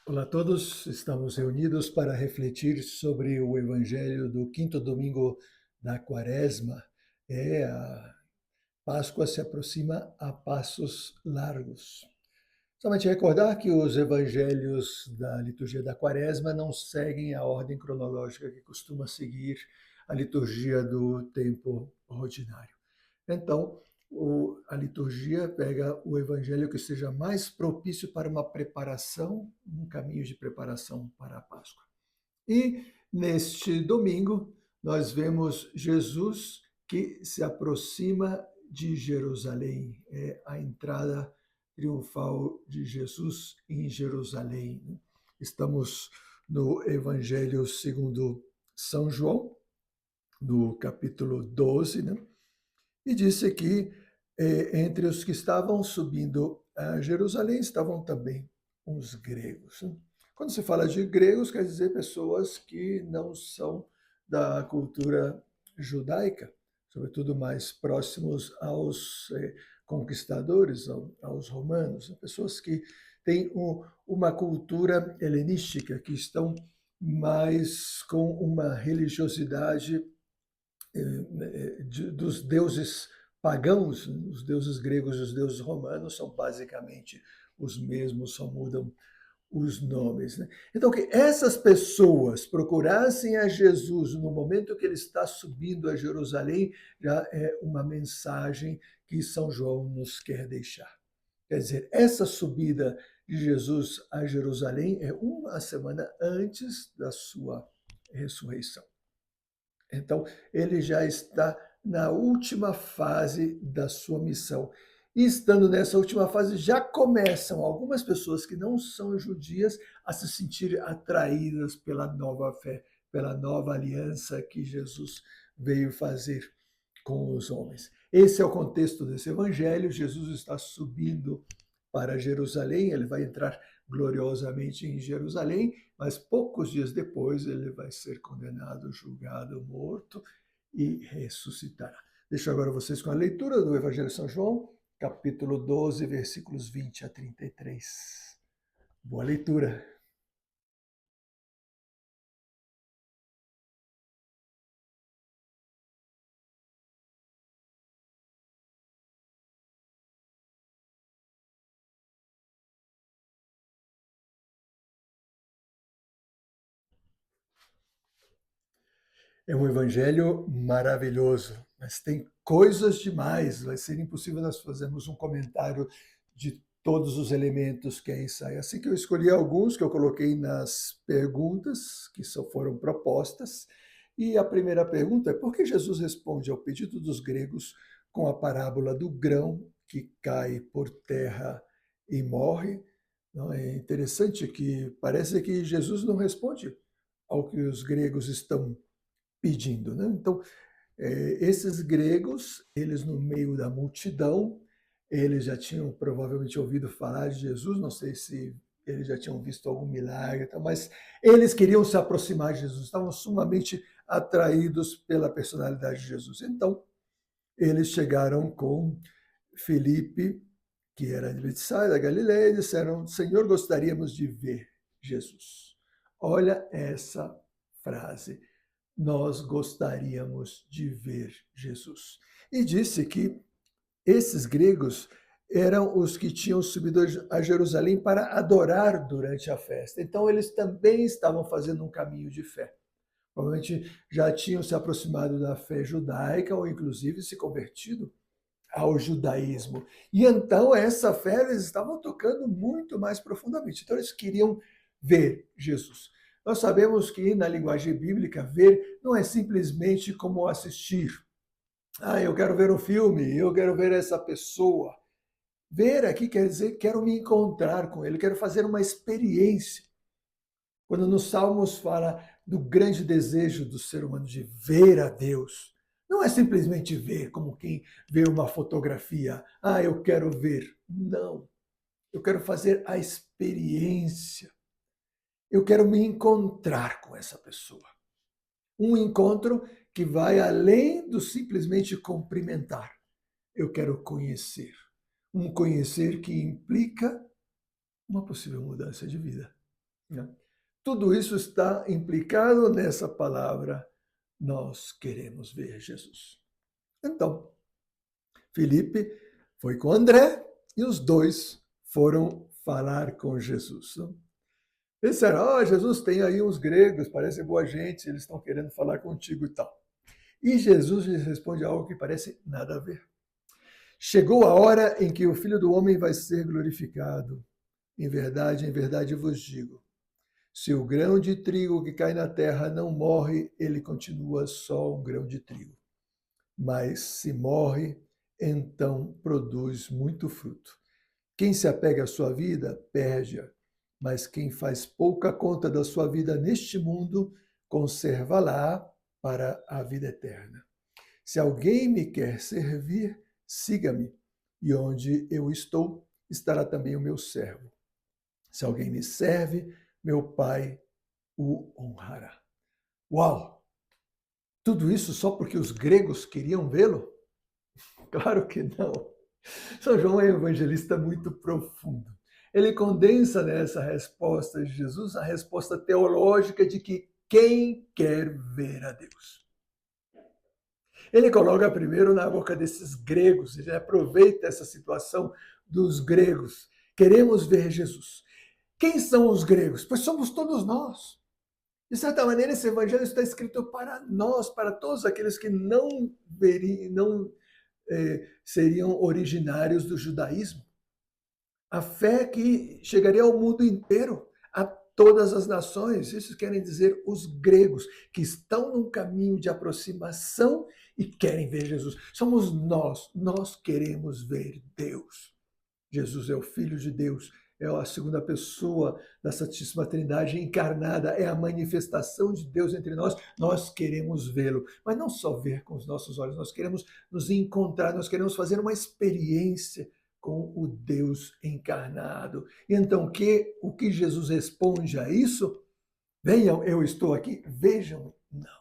Olá a todos, estamos reunidos para refletir sobre o Evangelho do quinto domingo da Quaresma. A Páscoa se aproxima a passos largos. Somente recordar que os evangelhos da liturgia da Quaresma não seguem a ordem cronológica que costuma seguir a liturgia do tempo ordinário. Então, a liturgia pega o evangelho que seja mais propício para uma preparação, um caminho de preparação para a Páscoa. E neste domingo, nós vemos Jesus que se aproxima de Jerusalém. É a entrada triunfal de Jesus em Jerusalém, né? Estamos no Evangelho segundo São João, no capítulo 12, né? E disse que entre os que estavam subindo a Jerusalém estavam também os gregos, né? Quando se fala de gregos, quer dizer pessoas que não são da cultura judaica, sobretudo mais próximos aos conquistadores, aos romanos, pessoas que têm uma cultura helenística, que estão mais com uma religiosidade dos deuses pagãos. Os deuses gregos e os deuses romanos são basicamente os mesmos, só mudam os nomes, né? Então, que essas pessoas procurassem a Jesus no momento que ele está subindo a Jerusalém, já é uma mensagem que São João nos quer deixar. Quer dizer, essa subida de Jesus a Jerusalém é uma semana antes da sua ressurreição. Então, ele já está na última fase da sua missão. E estando nessa última fase, já começam algumas pessoas que não são judias a se sentirem atraídas pela nova fé, pela nova aliança que Jesus veio fazer com os homens. Esse é o contexto desse evangelho. Jesus está subindo para Jerusalém, ele vai entrar gloriosamente em Jerusalém, mas poucos dias depois ele vai ser condenado, julgado, morto e ressuscitará. Deixo agora vocês com a leitura do Evangelho de São João, capítulo 12, versículos 20 a 33. Boa leitura. É um evangelho maravilhoso, mas tem coisas demais. Vai ser impossível nós fazermos um comentário de todos os elementos que aí saem. Assim que eu escolhi alguns que eu coloquei nas perguntas que só foram propostas. E a primeira pergunta é: por que Jesus responde ao pedido dos gregos com a parábola do grão que cai por terra e morre? Não é interessante que parece que Jesus não responde ao que os gregos estão pedindo, né? Então, esses gregos, eles no meio da multidão, eles já tinham provavelmente ouvido falar de Jesus, não sei se eles já tinham visto algum milagre, mas eles queriam se aproximar de Jesus, estavam sumamente atraídos pela personalidade de Jesus. Então, eles chegaram com Felipe, que era de Betsaida, da Galileia, e disseram: Senhor, gostaríamos de ver Jesus. Olha essa frase: nós gostaríamos de ver Jesus. E disse que esses gregos eram os que tinham subido a Jerusalém para adorar durante a festa. Então, eles também estavam fazendo um caminho de fé. Provavelmente já tinham se aproximado da fé judaica ou, inclusive, se convertido ao judaísmo. E então, essa fé eles estavam tocando muito mais profundamente. Então, eles queriam ver Jesus. Nós sabemos que na linguagem bíblica, ver não é simplesmente como assistir. Ah, eu quero ver um filme, eu quero ver essa pessoa. Ver aqui quer dizer quero me encontrar com ele, quero fazer uma experiência. Quando nos Salmos fala do grande desejo do ser humano de ver a Deus, não é simplesmente ver como quem vê uma fotografia. Ah, eu quero ver. Não. Eu quero fazer a experiência. Eu quero me encontrar com essa pessoa. Um encontro que vai além do simplesmente cumprimentar. Eu quero conhecer. Um conhecer que implica uma possível mudança de vida. né? Tudo isso está implicado nessa palavra, nós queremos ver Jesus. Então, Felipe foi com André e os dois foram falar com Jesus. Eles disseram, Jesus, tem aí uns gregos, parecem boa gente, eles estão querendo falar contigo e tal. E Jesus lhes responde algo que parece nada a ver. Chegou a hora em que o Filho do Homem vai ser glorificado. Em verdade vos digo, se o grão de trigo que cai na terra não morre, ele continua só um grão de trigo. Mas se morre, então produz muito fruto. Quem se apega à sua vida, perde-a. Mas quem faz pouca conta da sua vida neste mundo, conserva-la para a vida eterna. Se alguém me quer servir, siga-me, e onde eu estou, estará também o meu servo. Se alguém me serve, meu Pai o honrará. Uau! Tudo isso só porque os gregos queriam vê-lo? Claro que não. São João é um evangelista muito profundo. Ele condensa nessa resposta de Jesus a resposta teológica de que quem quer ver a Deus. Ele coloca primeiro na boca desses gregos, ele aproveita essa situação dos gregos. Queremos ver Jesus. Quem são os gregos? Pois somos todos nós. De certa maneira, esse evangelho está escrito para nós, para todos aqueles que não seriam originários do judaísmo. A fé que chegaria ao mundo inteiro, a todas as nações. Isso querem dizer os gregos, que estão num caminho de aproximação e querem ver Jesus. Somos nós queremos ver Deus. Jesus é o Filho de Deus, é a segunda pessoa da Santíssima Trindade encarnada, é a manifestação de Deus entre nós. Nós queremos vê-lo, mas não só ver com os nossos olhos, nós queremos nos encontrar, nós queremos fazer uma experiência com o Deus encarnado. E então, o que Jesus responde a isso? Venham, eu estou aqui, vejam. Não.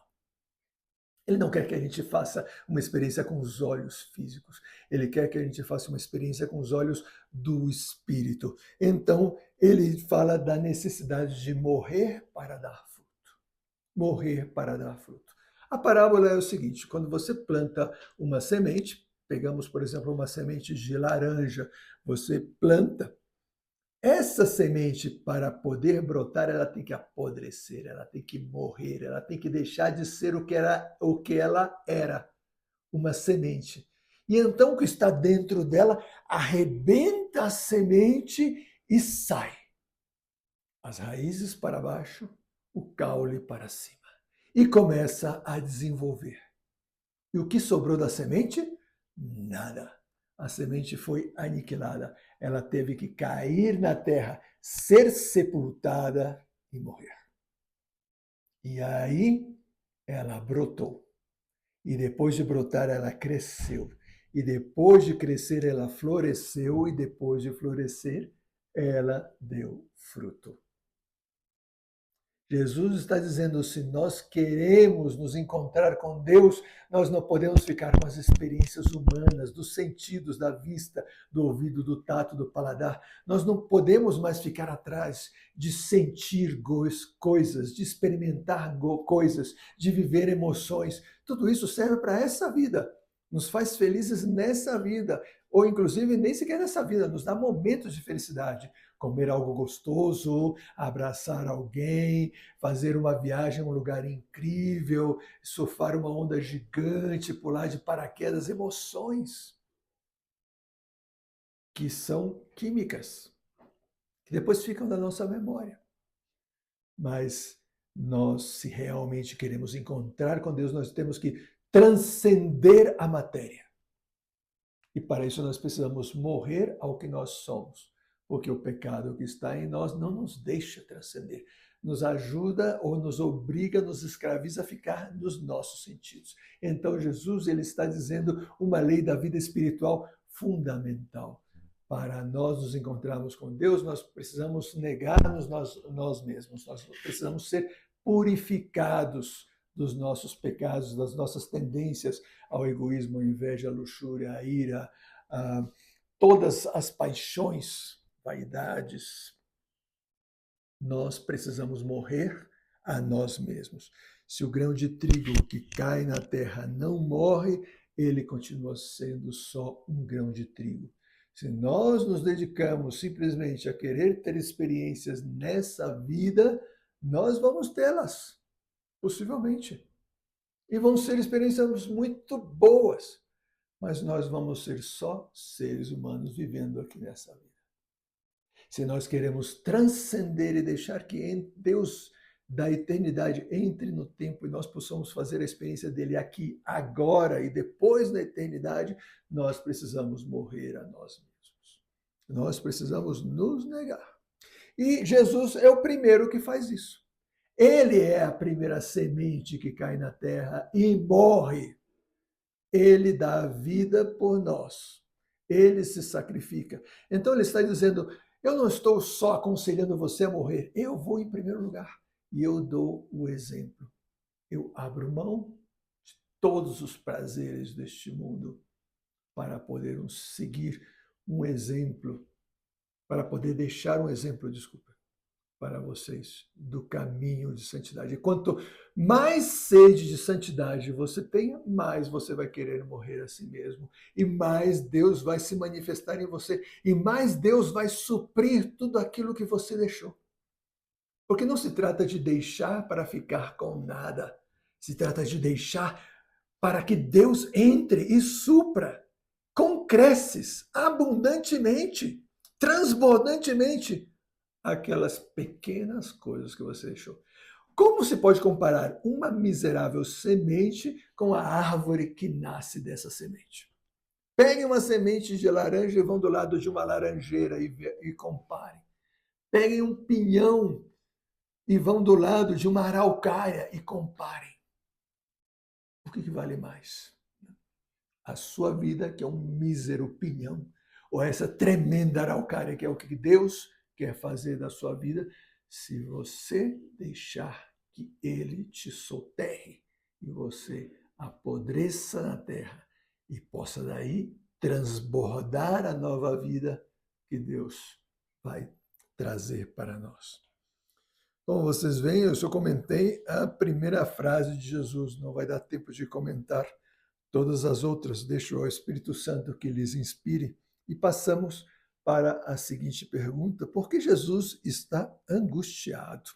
Ele não quer que a gente faça uma experiência com os olhos físicos. Ele quer que a gente faça uma experiência com os olhos do Espírito. Então, ele fala da necessidade de morrer para dar fruto. Morrer para dar fruto. A parábola é o seguinte: quando você planta uma semente, pegamos, por exemplo, uma semente de laranja, você planta. Essa semente, para poder brotar, ela tem que apodrecer, ela tem que morrer, ela tem que deixar de ser o que ela era, uma semente. E então o que está dentro dela arrebenta a semente e sai. As raízes para baixo, o caule para cima. E começa a desenvolver. E o que sobrou da semente? Nada. A semente foi aniquilada. Ela teve que cair na terra, ser sepultada e morrer. E aí ela brotou. E depois de brotar, ela cresceu. E depois de crescer, ela floresceu. E depois de florescer, ela deu fruto. Jesus está dizendo, se nós queremos nos encontrar com Deus, nós não podemos ficar com as experiências humanas, dos sentidos, da vista, do ouvido, do tato, do paladar. Nós não podemos mais ficar atrás de sentir coisas, de experimentar coisas, de viver emoções. Tudo isso serve para essa vida. Nos faz felizes nessa vida, ou inclusive nem sequer nessa vida, nos dá momentos de felicidade. Comer algo gostoso, abraçar alguém, fazer uma viagem a um lugar incrível, surfar uma onda gigante, pular de paraquedas, emoções que são químicas, que depois ficam da nossa memória. Mas nós, se realmente queremos encontrar com Deus, nós temos que transcender a matéria. E para isso nós precisamos morrer ao que nós somos, porque o pecado que está em nós não nos deixa transcender, nos ajuda ou nos obriga, nos escraviza a ficar nos nossos sentidos. Então Jesus ele está dizendo uma lei da vida espiritual fundamental. Para nós nos encontrarmos com Deus, nós precisamos negar-nos nós mesmos, nós precisamos ser purificados dos nossos pecados, das nossas tendências ao egoísmo, à inveja, à luxúria, à ira, a todas as paixões, vaidades, nós precisamos morrer a nós mesmos. Se o grão de trigo que cai na terra não morre, ele continua sendo só um grão de trigo. Se nós nos dedicamos simplesmente a querer ter experiências nessa vida, nós vamos tê-las, possivelmente. E vão ser experiências muito boas, mas nós vamos ser só seres humanos vivendo aqui nessa vida. Se nós queremos transcender e deixar que Deus da eternidade entre no tempo e nós possamos fazer a experiência dele aqui, agora e depois na eternidade, nós precisamos morrer a nós mesmos. Nós precisamos nos negar. E Jesus é o primeiro que faz isso. Ele é a primeira semente que cai na terra e morre. Ele dá a vida por nós. Ele se sacrifica. Então ele está dizendo, eu não estou só aconselhando você a morrer, eu vou em primeiro lugar e eu dou o exemplo. Eu abro mão de todos os prazeres deste mundo para poder seguir um exemplo, para poder deixar um exemplo, desculpa, para vocês do caminho de santidade. E quanto mais sede de santidade você tenha, mais você vai querer morrer a si mesmo. E mais Deus vai se manifestar em você. E mais Deus vai suprir tudo aquilo que você deixou. Porque não se trata de deixar para ficar com nada. Se trata de deixar para que Deus entre e supra com creces, abundantemente, transbordantemente, aquelas pequenas coisas que você deixou. Como se pode comparar uma miserável semente com a árvore que nasce dessa semente? Peguem uma semente de laranja e vão do lado de uma laranjeira e comparem. Peguem um pinhão e vão do lado de uma araucária e comparem. O que vale mais? A sua vida, que é um mísero pinhão, ou essa tremenda araucária, que é o que Deus quer fazer da sua vida, se você deixar que ele te soterre e você apodreça na terra e possa daí transbordar a nova vida que Deus vai trazer para nós. Como vocês veem, eu só comentei a primeira frase de Jesus, não vai dar tempo de comentar todas as outras, deixo ao Espírito Santo que lhes inspire e passamos para a seguinte pergunta: por que Jesus está angustiado?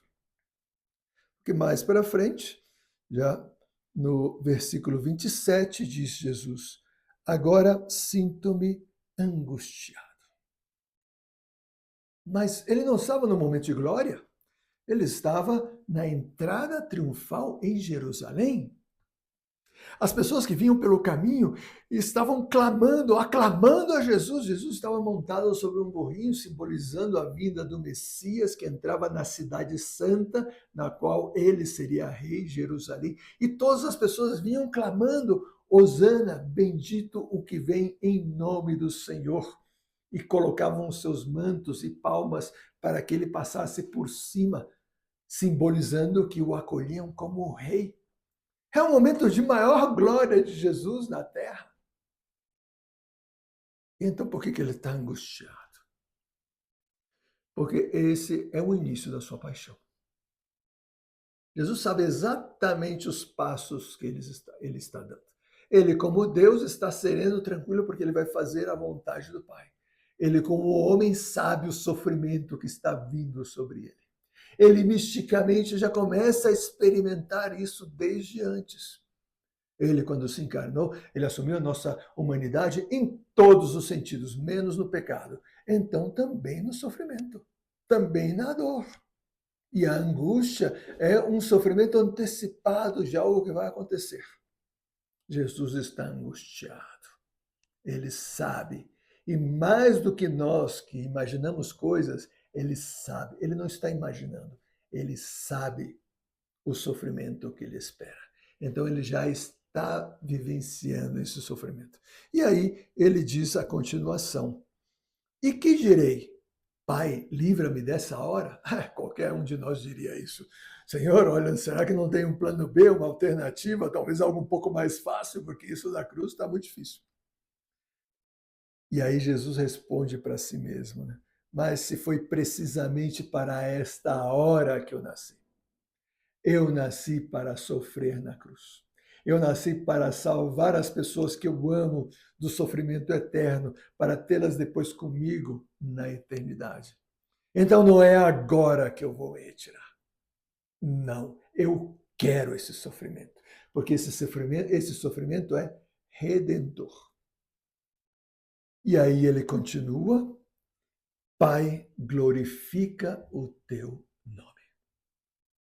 Porque mais para frente, já no versículo 27, diz Jesus: agora sinto-me angustiado. Mas ele não estava no momento de glória, ele estava na entrada triunfal em Jerusalém. As pessoas que vinham pelo caminho estavam clamando, aclamando a Jesus. Jesus estava montado sobre um burrinho, simbolizando a vinda do Messias, que entrava na cidade santa, na qual ele seria rei, Jerusalém. E todas as pessoas vinham clamando, Hosana, bendito o que vem em nome do Senhor. E colocavam os seus mantos e palmas para que ele passasse por cima, simbolizando que o acolhiam como rei. É um momento de maior glória de Jesus na terra. Então, por que ele está angustiado? Porque esse é o início da sua paixão. Jesus sabe exatamente os passos que ele está dando. Ele, como Deus, está sereno, tranquilo, porque ele vai fazer a vontade do Pai. Ele, como homem, sabe o sofrimento que está vindo sobre ele. Ele, misticamente, já começa a experimentar isso desde antes. Ele, quando se encarnou, ele assumiu a nossa humanidade em todos os sentidos, menos no pecado. Então, também no sofrimento, também na dor. E a angústia é um sofrimento antecipado de algo que vai acontecer. Jesus está angustiado. Ele sabe. E mais do que nós que imaginamos coisas, ele sabe. Ele não está imaginando. Ele sabe o sofrimento que ele espera. Então, ele já está vivenciando esse sofrimento. E aí ele diz a continuação: e que direi? Pai, livra-me dessa hora? Qualquer um de nós diria isso. Senhor, olha, será que não tem um plano B, uma alternativa, talvez algo um pouco mais fácil, porque isso da cruz está muito difícil. E aí Jesus responde para si mesmo, né? mas se foi precisamente para esta hora que eu nasci. Eu nasci para sofrer na cruz. Eu nasci para salvar as pessoas que eu amo do sofrimento eterno, para tê-las depois comigo na eternidade. Então não é agora que eu vou me retirar. Não, eu quero esse sofrimento, porque esse sofrimento é redentor. E aí ele continua: Pai, glorifica o teu nome.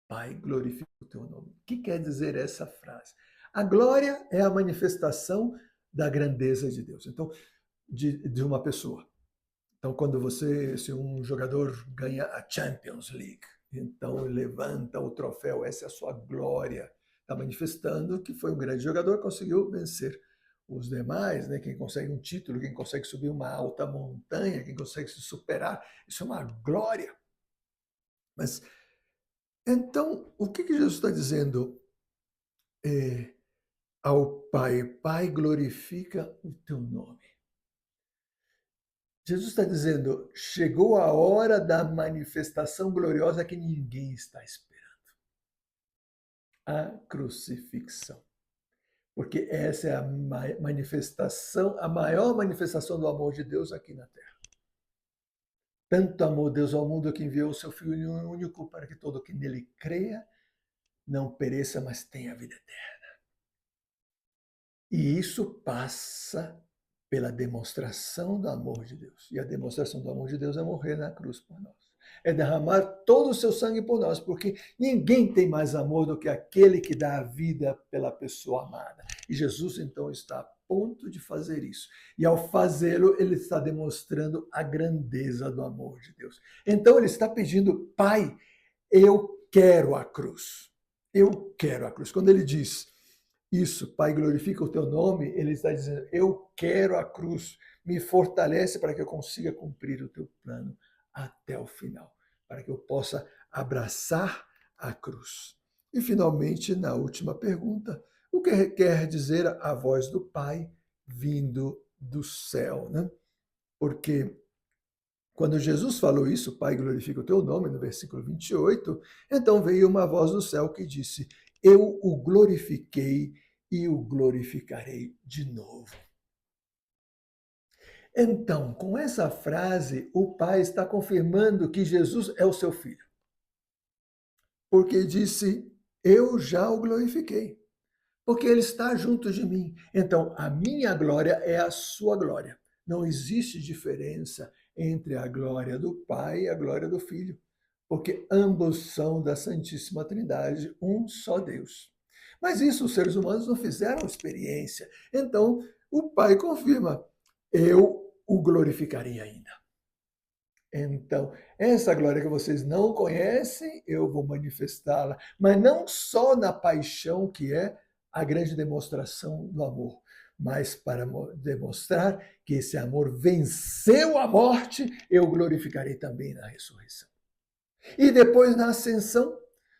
Pai, glorifica o teu nome. O que quer dizer essa frase? A glória é a manifestação da grandeza de Deus. Então, de uma pessoa. Então, quando se um jogador ganha a Champions League, então levanta o troféu, essa é a sua glória. Está manifestando que foi um grande jogador, conseguiu vencer os demais, né? Quem consegue um título, quem consegue subir uma alta montanha, quem consegue se superar, isso é uma glória. Mas então, o que Jesus está dizendo ao Pai? Pai, glorifica o teu nome. Jesus está dizendo, chegou a hora da manifestação gloriosa que ninguém está esperando. A crucifixão. Porque essa é a manifestação, a maior manifestação do amor de Deus aqui na Terra. Tanto amou Deus ao mundo que enviou o seu Filho único para que todo que nele creia não pereça, mas tenha vida eterna. E isso passa pela demonstração do amor de Deus. E a demonstração do amor de Deus é morrer na cruz por nós. É derramar todo o seu sangue por nós, porque ninguém tem mais amor do que aquele que dá a vida pela pessoa amada. E Jesus, então, está a ponto de fazer isso. E ao fazê-lo, ele está demonstrando a grandeza do amor de Deus. Então, ele está pedindo, Pai, eu quero a cruz. Eu quero a cruz. Quando ele diz isso, Pai, glorifica o teu nome, ele está dizendo, eu quero a cruz, me fortalece para que eu consiga cumprir o teu plano até o final, para que eu possa abraçar a cruz. E finalmente, na última pergunta, o que quer dizer a voz do Pai vindo do céu, né? Porque quando Jesus falou isso, Pai, glorifica o teu nome, no versículo 28, então veio uma voz do céu que disse, eu o glorifiquei e o glorificarei de novo. Então, com essa frase, o Pai está confirmando que Jesus é o seu filho. Porque disse, eu já o glorifiquei. Porque ele está junto de mim. Então, a minha glória é a sua glória. Não existe diferença entre a glória do Pai e a glória do Filho. Porque ambos são da Santíssima Trindade, um só Deus. Mas isso os seres humanos não fizeram experiência. Então, o Pai confirma, eu o glorificarei ainda. Então, essa glória que vocês não conhecem, eu vou manifestá-la, mas não só na paixão, que é a grande demonstração do amor, mas para demonstrar que esse amor venceu a morte, eu glorificarei também na ressurreição. E depois na ascensão,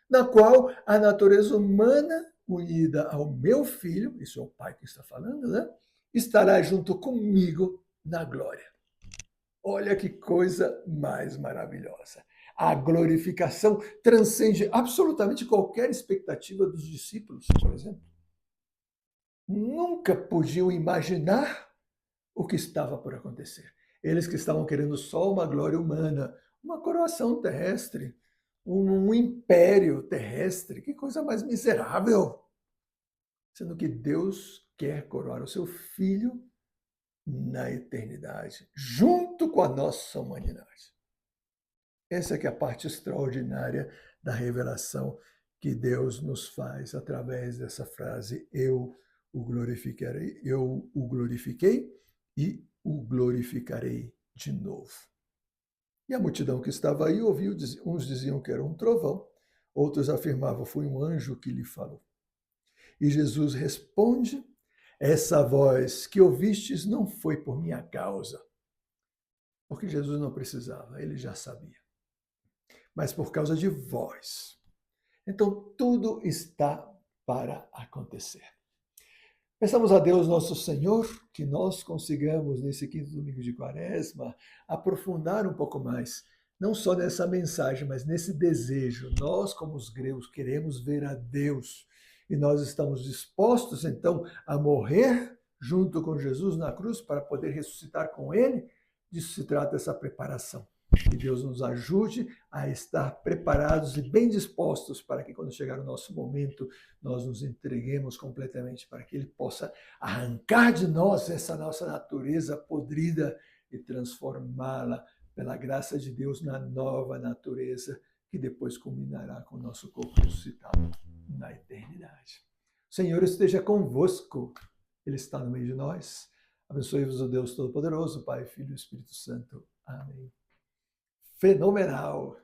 na qual a natureza humana, unida ao meu filho, isso é o Pai que está falando, né? Estará junto comigo na glória. Olha que coisa mais maravilhosa. A glorificação transcende absolutamente qualquer expectativa dos discípulos, por exemplo. Nunca podiam imaginar o que estava por acontecer. Eles que estavam querendo só uma glória humana, uma coroação terrestre, um império terrestre, que coisa mais miserável. Sendo que Deus quer coroar o seu filho na eternidade, junto com a nossa humanidade. Essa é que é a parte extraordinária da revelação que Deus nos faz através dessa frase, eu o glorificarei, eu o glorifiquei e o glorificarei de novo. E a multidão que estava aí ouviu, uns diziam que era um trovão, outros afirmavam foi um anjo que lhe falou. E Jesus responde, essa voz que ouvistes não foi por minha causa, porque Jesus não precisava, ele já sabia, mas por causa de vós. Então, tudo está para acontecer. Peçamos a Deus nosso Senhor que nós consigamos, nesse quinto domingo de Quaresma, aprofundar um pouco mais, não só nessa mensagem, mas nesse desejo. Nós, como os gregos, queremos ver a Deus e nós estamos dispostos, então, a morrer junto com Jesus na cruz para poder ressuscitar com Ele. Disso se trata essa preparação. Que Deus nos ajude a estar preparados e bem dispostos para que, quando chegar o nosso momento, nós nos entreguemos completamente para que Ele possa arrancar de nós essa nossa natureza podrida e transformá-la, pela graça de Deus, na nova natureza que depois culminará com o nosso corpo ressuscitado na eternidade. O Senhor esteja convosco. Ele está no meio de nós. Abençoe-vos o Deus Todo-Poderoso, Pai, Filho e Espírito Santo. Amém. Fenomenal!